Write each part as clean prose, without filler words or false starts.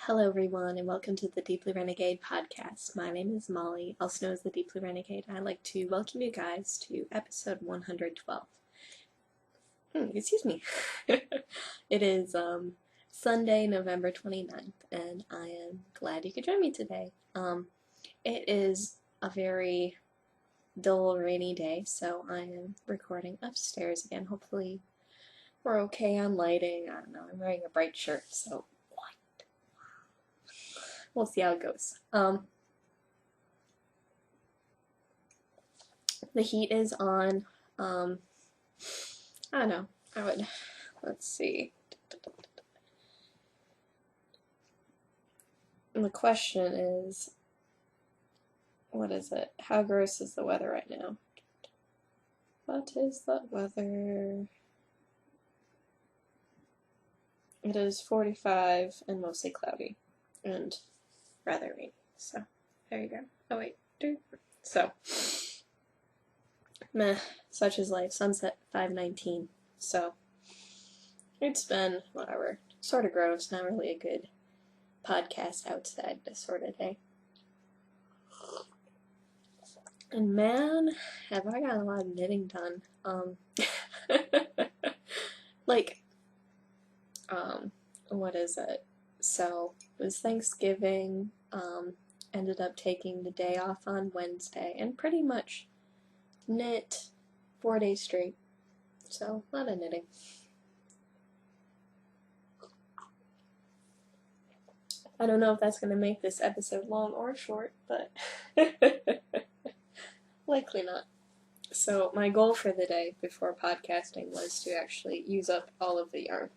Hello everyone and welcome to the Deeply Renegade podcast. My name is Molly, also known as the Deeply Renegade, and I'd like to welcome you guys to episode 112. Excuse me. It is Sunday, November 29th, and I am glad you could join me today. It is a very dull, rainy day, so I am recording upstairs again. Hopefully we're okay on lighting. I don't know, I'm wearing a bright shirt, so we'll see how it goes. The heat is on. I don't know. Let's see. And the question is, what is it? How gross is the weather right now? What is the weather? It is 45 and mostly cloudy and rather rainy. So, there you go. Oh wait, so, meh, such is life. Sunset 5:19. So, it's been, whatever, sort of gross, not really a good podcast outside sort of day. And man, have I got a lot of knitting done. What is it? So, it was Thanksgiving, ended up taking the day off on Wednesday, and pretty much knit 4 days straight. So, a lot of knitting. I don't know if that's going to make this episode long or short, but likely not. So my goal for the day before podcasting was to actually use up all of the yarn.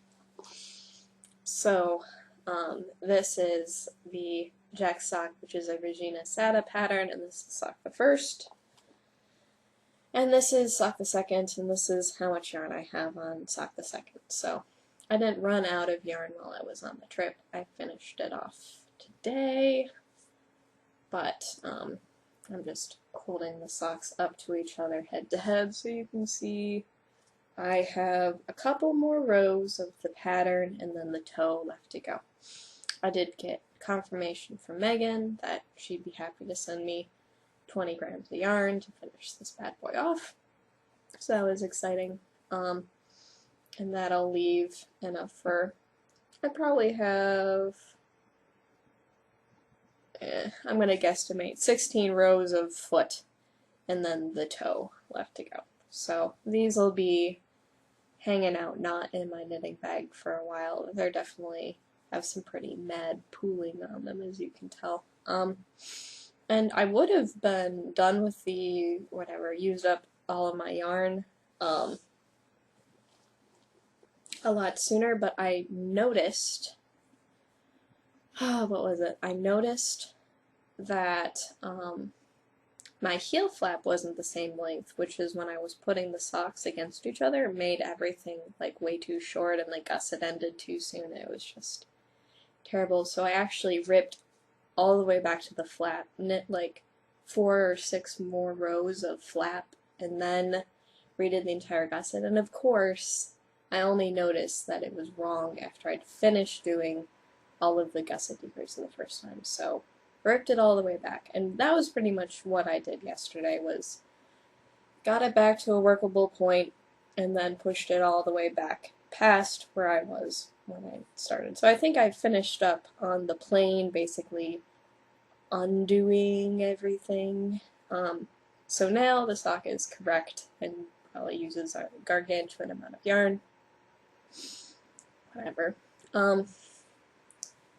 So this is the Jack sock, which is a Regina Sada pattern, and this is sock the first. And this is sock the second, and this is how much yarn I have on sock the second. So I didn't run out of yarn while I was on the trip. I finished it off today, but I'm just holding the socks up to each other head to head so you can see I have a couple more rows of the pattern and then the toe left to go. I did get confirmation from Megan that she'd be happy to send me 20 grams of yarn to finish this bad boy off. So that was exciting. And that'll leave enough for, I probably have, I'm going to guesstimate 16 rows of foot and then the toe left to go. So these will be hanging out not in my knitting bag for a while. They're definitely have some pretty mad pooling on them, as you can tell. And I would have been done with the, used up all of my yarn a lot sooner, but I noticed, what was it? I noticed that my heel flap wasn't the same length, which is when I was putting the socks against each other, made everything like way too short, and the gusset ended too soon. It was just terrible. So I actually ripped all the way back to the flap, knit like 4 or 6 more rows of flap, and then redid the entire gusset. And of course, I only noticed that it was wrong after I'd finished doing all of the gusset decrease the first time. So ripped it all the way back, and that was pretty much what I did yesterday, was got it back to a workable point and then pushed it all the way back past where I was when I started. So I think I finished up on the plain, basically undoing everything. So now the sock is correct and probably uses a gargantuan amount of yarn. Whatever.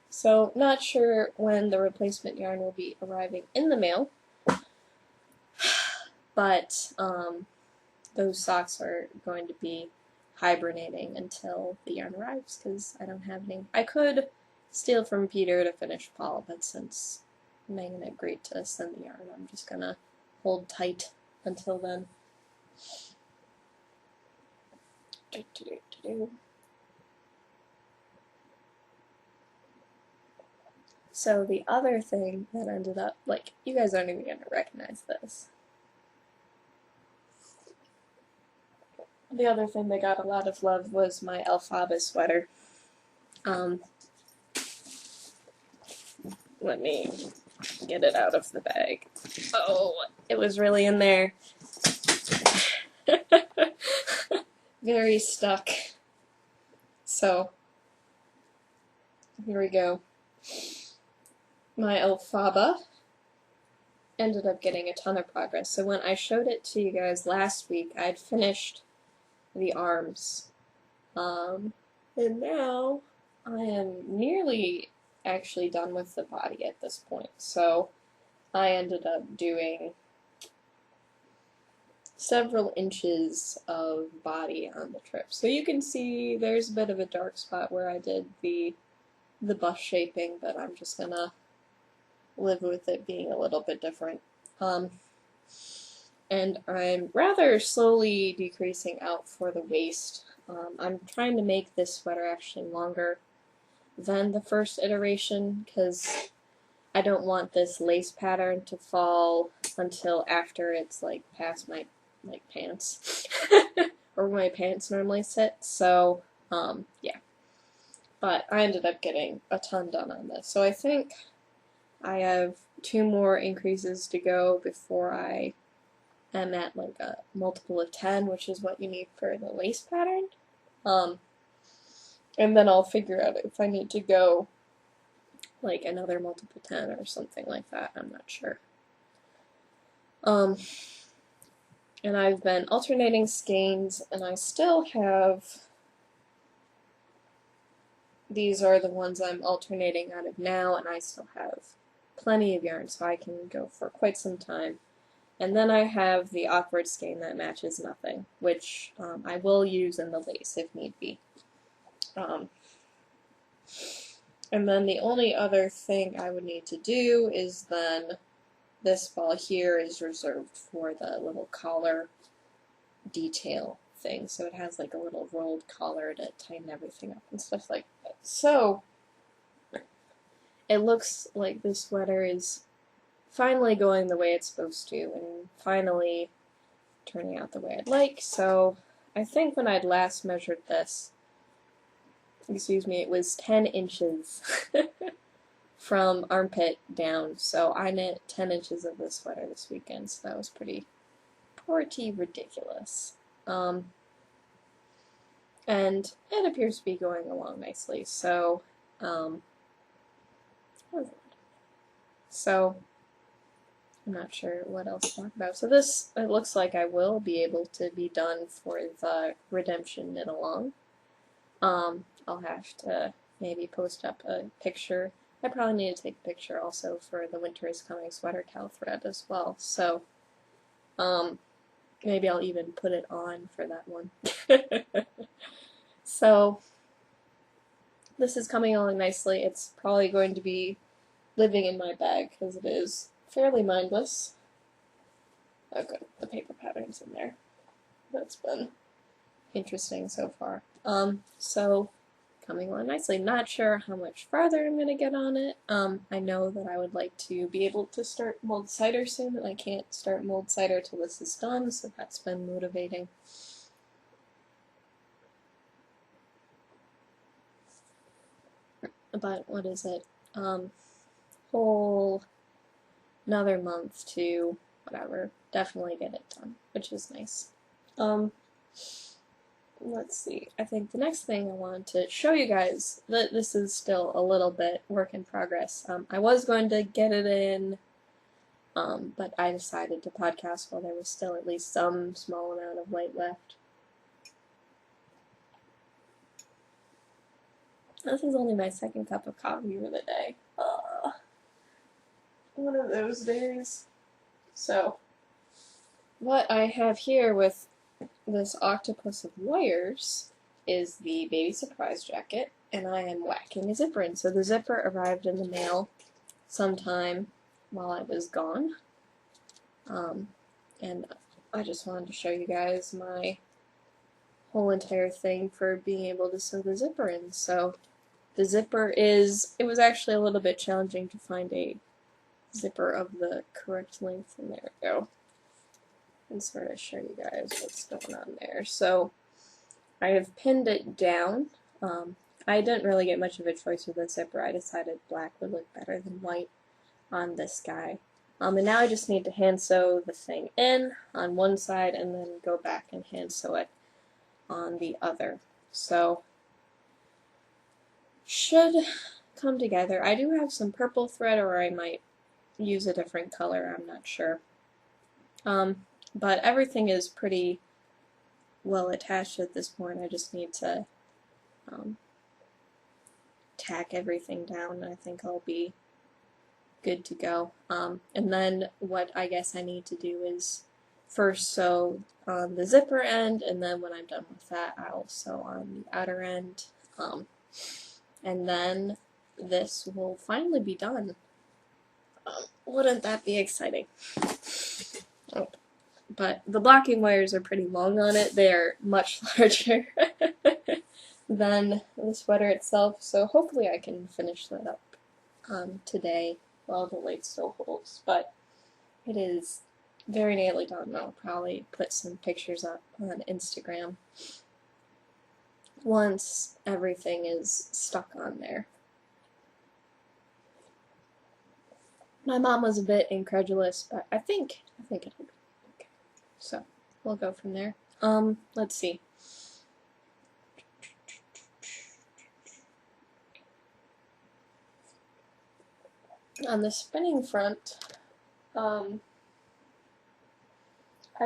So, not sure when the replacement yarn will be arriving in the mail, but those socks are going to be hibernating until the yarn arrives, because I don't have any. I could steal from Peter to finish Paul, but since Megan agreed to send the yarn, I'm just gonna hold tight until then. So the other thing that ended up, like, you guys aren't even going to recognize this. The other thing that got a lot of love was my Elphaba sweater. Let me get it out of the bag. Oh, it was really in there. Very stuck. So, here we go. My Elphaba ended up getting a ton of progress. So when I showed it to you guys last week, I'd finished the arms. And now I am nearly actually done with the body at this point. So I ended up doing several inches of body on the trip. So you can see there's a bit of a dark spot where I did the bust shaping, but I'm just gonna live with it being a little bit different. And I'm rather slowly decreasing out for the waist. I'm trying to make this sweater actually longer than the first iteration because I don't want this lace pattern to fall until after it's like past my pants or where my pants normally sit. So yeah, but I ended up getting a ton done on this. So I think I have 2 more increases to go before I am at like a multiple of 10, which is what you need for the lace pattern. And then I'll figure out if I need to go like another multiple 10 or something like that. I'm not sure. And I've been alternating skeins, and I still have, these are the ones I'm alternating out of now, and I still have plenty of yarn, so I can go for quite some time. And then I have the awkward skein that matches nothing, which I will use in the lace if need be. And then the only other thing I would need to do is then this ball here is reserved for the little collar detail thing, so it has like a little rolled collar to tighten everything up and stuff like that. So it looks like this sweater is finally going the way it's supposed to and finally turning out the way I'd like. So I think when I'd last measured this, excuse me, it was 10 inches from armpit down, so I knit 10 inches of this sweater this weekend, so that was pretty ridiculous. And it appears to be going along nicely, so so I'm not sure what else to talk about. So this, it looks like I will be able to be done for the Redemption Knit Along. I'll have to maybe post up a picture. I probably need to take a picture also for the Winter is Coming sweater cowl thread as well. So, maybe I'll even put it on for that one. So, this is coming along nicely. It's probably going to be living in my bag because it is fairly mindless. Oh good, the paper pattern's in there. That's been interesting so far. So coming along nicely. Not sure how much farther I'm going to get on it. I know that I would like to be able to start mulled cider soon, and I can't start mulled cider till this is done, so that's been motivating. But what is it? Whole another month to whatever, definitely get it done, which is nice. Let's see, I think the next thing I wanted to show you guys, that this is still a little bit work in progress. I was going to get it in, but I decided to podcast while there was still at least some small amount of light left. This is only my second cup of coffee for the day. One of those days. So, what I have here with this octopus of wires is the baby surprise jacket, and I am whacking a zipper in. So the zipper arrived in the mail sometime while I was gone, and I just wanted to show you guys my whole entire thing for being able to sew the zipper in. So the zipper is, it was actually a little bit challenging to find a zipper of the correct length, and there we go. And sort of show you guys what's going on there. So I have pinned it down. I didn't really get much of a choice with the zipper. I decided black would look better than white. on this guy. And now I just need to hand sew the thing in on one side and then go back and hand sew it on the other. So, should come together. I do have some purple thread, or I might use a different color, I'm not sure. But everything is pretty well attached at this point. I just need to tack everything down, and I think I'll be good to go. And then what I guess I need to do is first sew on the zipper end, and then when I'm done with that, I'll sew on the outer end. And then this will finally be done. Wouldn't that be exciting? Oh. But the blocking wires are pretty long on it. They're much larger than the sweater itself, so hopefully I can finish that up today while the light still holds. But it is very nearly done. I'll probably put some pictures up on Instagram once everything is stuck on there. My mom was a bit incredulous, but I think it'll be okay. So we'll go from there. Let's see. On the spinning front, I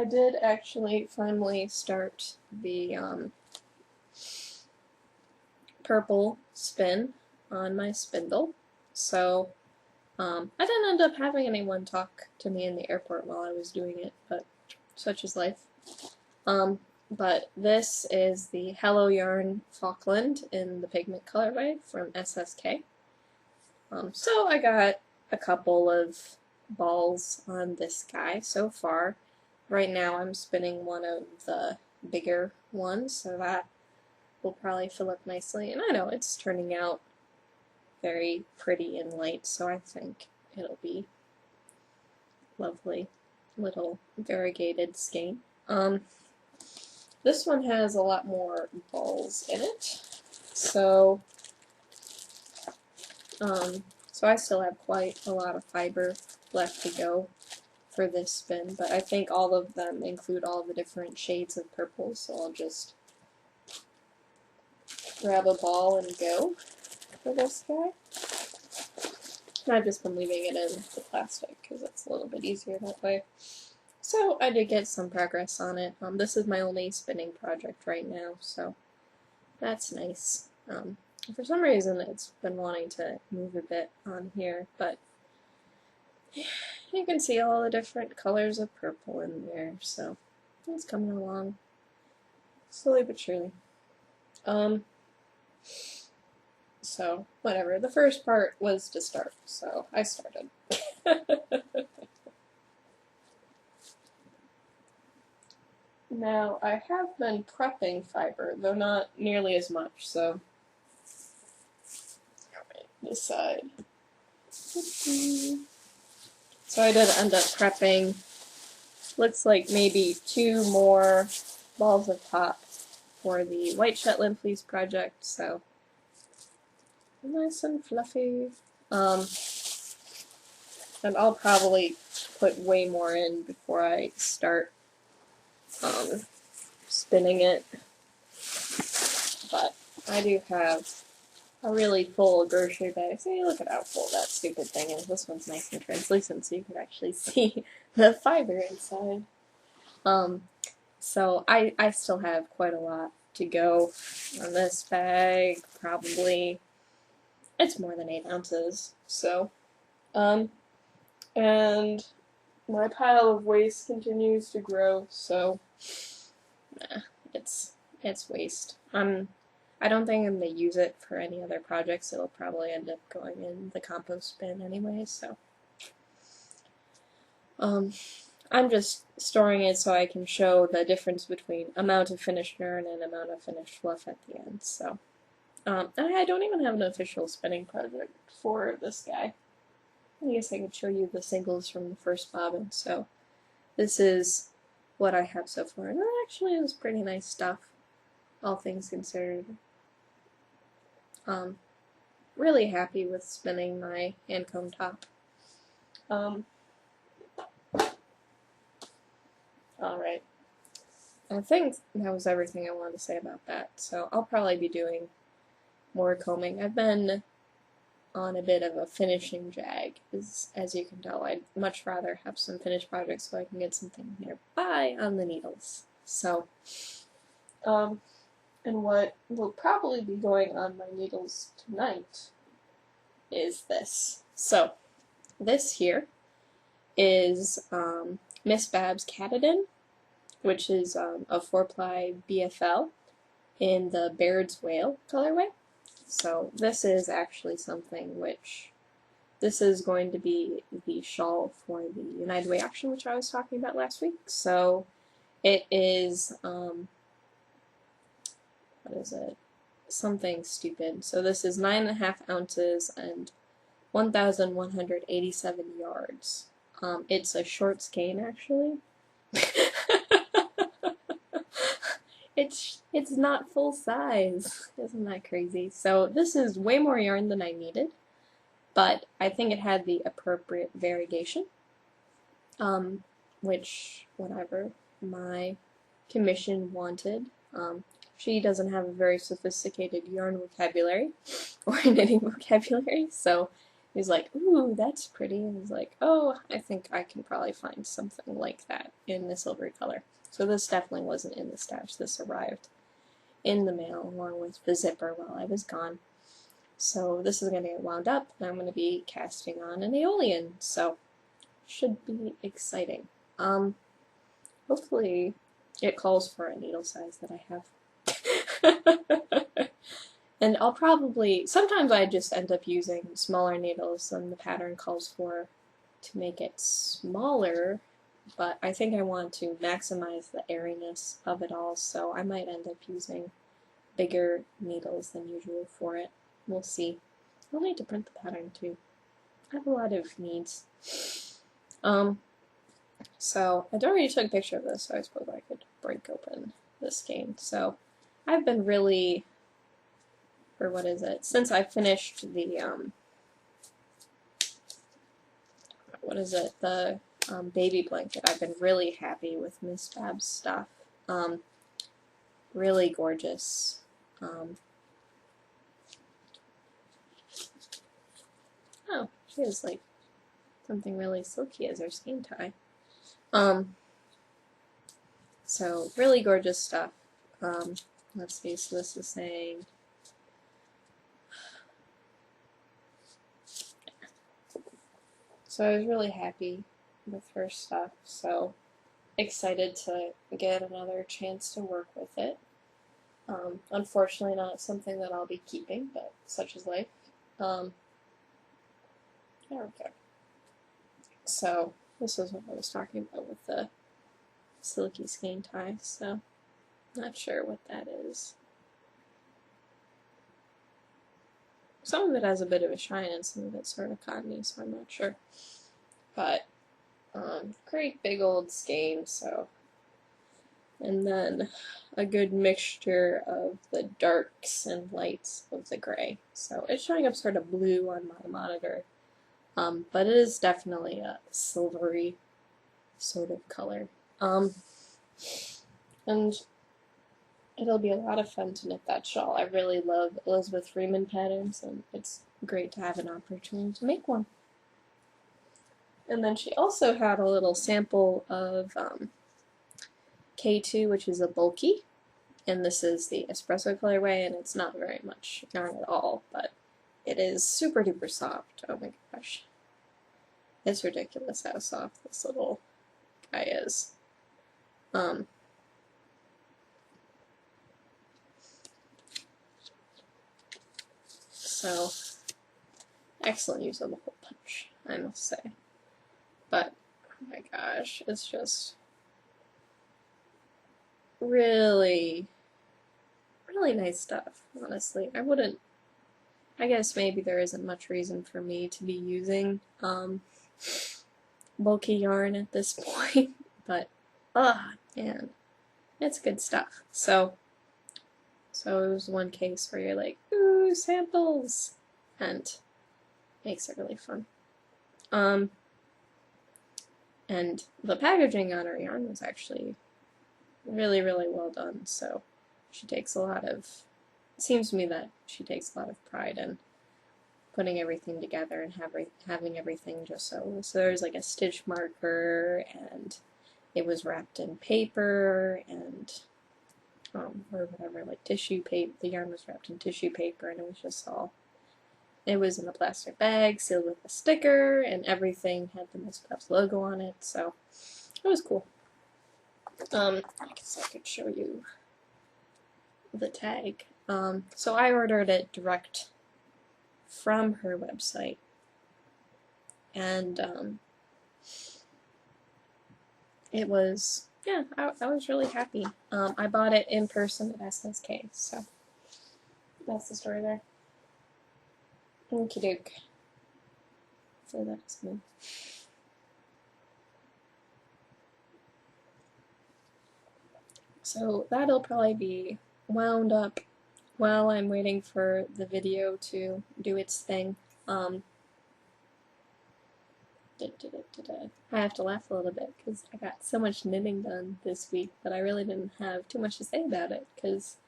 did actually finally start the purple spin on my spindle. So I didn't end up having anyone talk to me in the airport while I was doing it, but such is life. But this is the Hello Yarn Falkland in the pigment colorway from SSK. So I got a couple of balls on this guy so far. Right now I'm spinning one of the bigger ones, so that will probably fill up nicely. And I know it's turning out very pretty and light, so I think it'll be lovely little variegated skein. This one has a lot more balls in it, so I still have quite a lot of fiber left to go for this spin, but I think all of them include all the different shades of purple, so I'll just grab a ball and go for this guy. And I've just been leaving it in the plastic because it's a little bit easier that way. So I did get some progress on it. This is my only spinning project right now, so that's nice. For some reason it's been wanting to move a bit on here, but you can see all the different colors of purple in there, so it's coming along slowly but surely. So, whatever. The first part was to start, so I started. Now, I have been prepping fiber, though not nearly as much, so this side. So I did end up prepping, looks like maybe 2 more balls of pop for the White Shetland Fleece project, so nice and fluffy. And I'll probably put way more in before I start spinning it, but I do have a really full grocery bag. See, look at how full that stupid thing is. This one's nice and translucent, so you can actually see the fiber inside. So I still have quite a lot to go on this bag. Probably, it's more than 8 ounces. So, and my pile of waste continues to grow. So, it's waste. I don't think I'm going to use it for any other projects. It'll probably end up going in the compost bin anyway, so. I'm just storing it so I can show the difference between amount of finished yarn and amount of finished fluff at the end, so. And I don't even have an official spinning project for this guy. I guess I could show you the singles from the first bobbin, so. This is what I have so far, and it actually is pretty nice stuff, all things considered. Really happy with spinning my hand comb top. Alright. I think that was everything I wanted to say about that, so I'll probably be doing more combing. I've been on a bit of a finishing jag, as you can tell. I'd much rather have some finished projects so I can get something nearby on the needles. So, and what will probably be going on my needles tonight is this. So, this here is Miss Bab's Katydin, which is a 4-ply BFL in the Baird's Whale colorway. So this is actually something which, this is going to be the shawl for the United Way action which I was talking about last week. So it is, what is it? Something stupid. So this is 9.5 ounces and 1,187 yards. It's a short skein actually. It's not full size. Isn't that crazy? So this is way more yarn than I needed, but I think it had the appropriate variegation, which whatever my commission wanted. She doesn't have a very sophisticated yarn vocabulary or knitting vocabulary, so he's like, ooh, that's pretty, and he's like, oh, I think I can probably find something like that in the silvery color. So this definitely wasn't in the stash. This arrived in the mail along with the zipper while I was gone. So this is going to get wound up, and I'm going to be casting on an Aeolian, so should be exciting. Hopefully it calls for a needle size that I have. And I'll probably, sometimes I just end up using smaller needles than the pattern calls for to make it smaller, but I think I want to maximize the airiness of it all, so I might end up using bigger needles than usual for it. We'll see. I'll need to print the pattern too. I have a lot of needs. So I already took a picture of this, so I suppose I could break open this skein. So I've been really, or what is it, since I finished the, what is it, the baby blanket, I've been really happy with Miss Bab's stuff. Really gorgeous. Oh, she has like something really silky as her skein tie. So really gorgeous stuff. Let's see, so this is saying, so I was really happy with her stuff, so excited to get another chance to work with it. Unfortunately not something that I'll be keeping, but such is life. There we go. So this is what I was talking about with the silky skein tie, so not sure what that is. Some of it has a bit of a shine and some of it's sort of cottony, so I'm not sure. But great big old skein, so, and then a good mixture of the darks and lights of the gray. So it's showing up sort of blue on my monitor, but it is definitely a silvery sort of color. And it'll be a lot of fun to knit that shawl. I really love Elizabeth Freeman patterns, and it's great to have an opportunity to make one. And then she also had a little sample of K2, which is a bulky, and this is the espresso colorway, and it's not very much yarn at all, but it is super duper soft. Oh my gosh. It's ridiculous how soft this little guy is. So, excellent use of the hole punch, I must say. But, oh my gosh, it's just really, really nice stuff, honestly. I guess maybe there isn't much reason for me to be using bulky yarn at this point, but, man, it's good stuff. So it was one case where you're like, ooh, samples, and makes it really fun. And the packaging on her yarn was actually really, really well done, so she takes a lot of, it seems to me that she takes a lot of pride in putting everything together and having everything just so. So there's like a stitch marker, and it was wrapped in paper, and or whatever, like tissue paper. The yarn was wrapped in tissue paper, and it was just all. It was in a plastic bag, sealed with a sticker, and everything had the Miss Puffs logo on it. So it was cool. I guess I could show you the tag. So I ordered it direct from her website, and it was, yeah, I was really happy. I bought it in person at SSK, so that's the story there. Okie doke. So that's me. So that'll probably be wound up while I'm waiting for the video to do its thing. I have to laugh a little bit because I got so much knitting done this week that I really didn't have too much to say about it because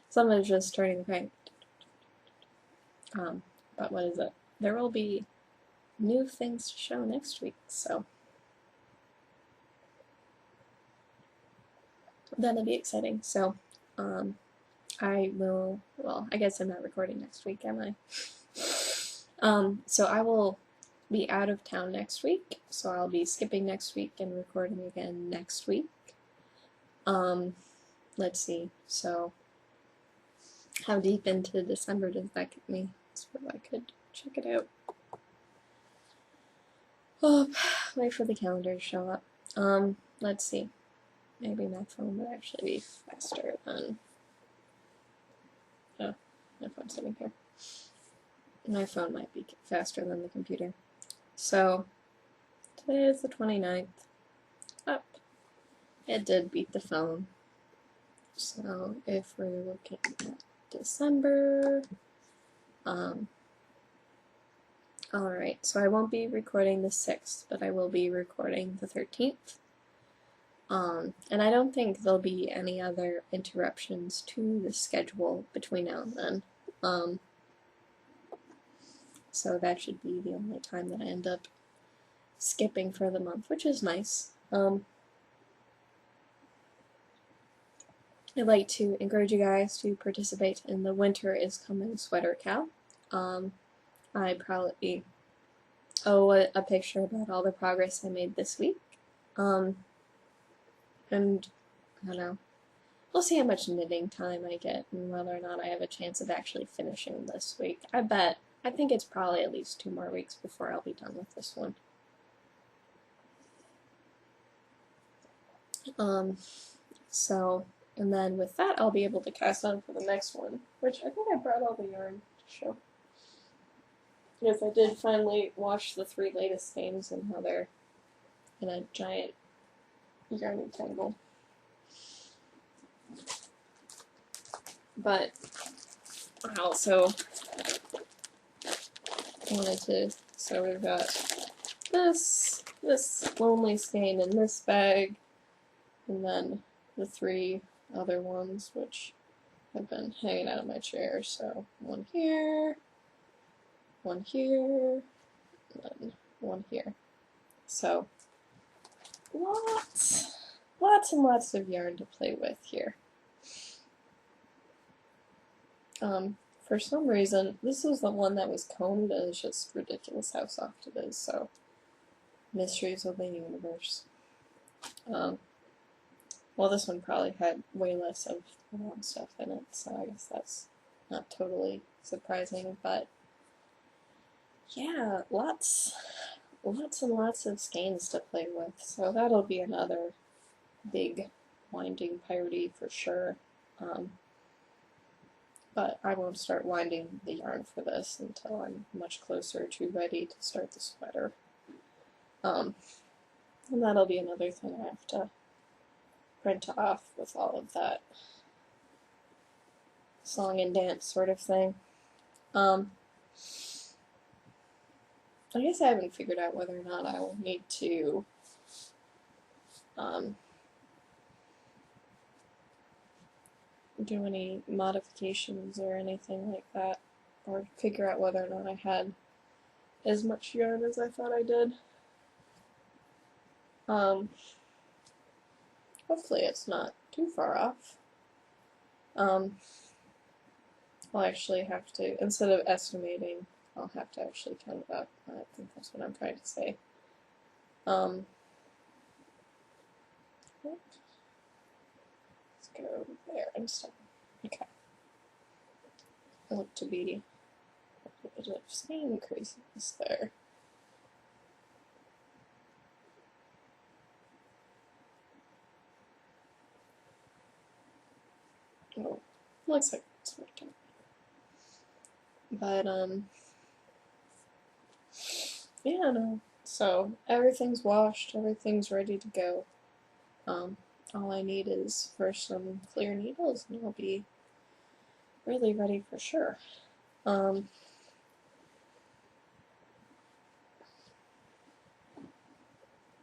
some of it was just turning the crank. But what is it? There will be new things to show next week, so that'll be exciting. So, I will, well, I guess I'm not recording next week, am I? So I will be out of town next week, so I'll be skipping next week and recording again next week. Let's see, so how deep into December does that get me? So I could check it out. Oh, wait for the calendar to show up. Let's see. Maybe my phone would actually be faster than... Oh, my phone's sitting here. My phone might be faster than the computer. So, today is the 29th. Up. It did beat the phone. So, if we're looking at December... Alright, so I won't be recording the 6th, but I will be recording the 13th. And I don't think there'll be any other interruptions to the schedule between now and then. So that should be the only time that I end up skipping for the month, which is nice. I'd like to encourage you guys to participate in the Winter is Coming Sweater Cow. I probably owe a picture about all the progress I made this week. And, I don't know, we'll see how much knitting time I get and whether or not I have a chance of actually finishing this week. I think it's probably at least 2 more weeks before I'll be done with this one. So, and then with that I'll be able to cast on for the next one, which I think I brought all the yarn to show. Yes, I did finally watch the 3 latest games and how they're in a giant yarn tangle. But I also wanted to, so we've got this lonely skein in this bag, and then the 3 other ones which have been hanging out of my chair. So one here, and then one here. So lots and lots of yarn to play with here. For some reason, this is the one that was combed, and it's just ridiculous how soft it is, so mysteries of the universe. Well, this one probably had way less of the wrong stuff in it, so I guess that's not totally surprising, but yeah, lots and lots of skeins to play with, so that'll be another big winding party for sure. But I won't start winding the yarn for this until I'm much closer to ready to start the sweater. And that'll be another thing I have to print off with all of that song and dance sort of thing. I guess I haven't figured out whether or not I will need to do any modifications or anything like that, or figure out whether or not I had as much yarn as I thought I did. Hopefully it's not too far off. I'll actually have to, instead of estimating, I'll have to actually count it up. I think that's what I'm trying to say. Let's go over there instead. Okay. I look to be a bit of same craziness there. Oh, looks like it's working. But, yeah, no. So, everything's washed, everything's ready to go. All I need is for some clear needles, and I'll be really ready for sure.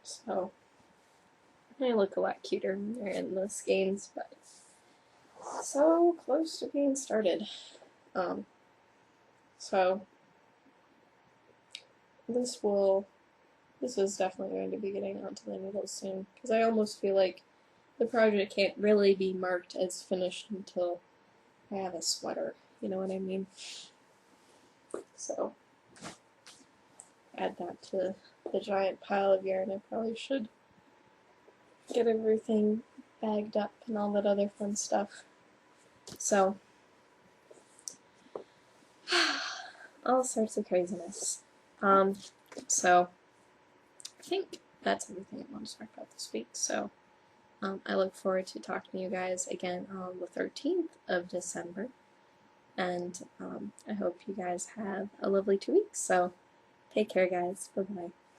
So, they look a lot cuter when they're in the skeins, but so close to being started. So this is definitely going to be getting onto the needles soon, because I almost feel like the project can't really be marked as finished until I have a sweater, you know what I mean? So, add that to the giant pile of yarn. I probably should get everything bagged up and all that other fun stuff. So, all sorts of craziness. So, I think that's everything I want to talk about this week. So, I look forward to talking to you guys again on the 13th of December. And I hope you guys have a lovely 2 weeks. So, take care, guys. Bye-bye.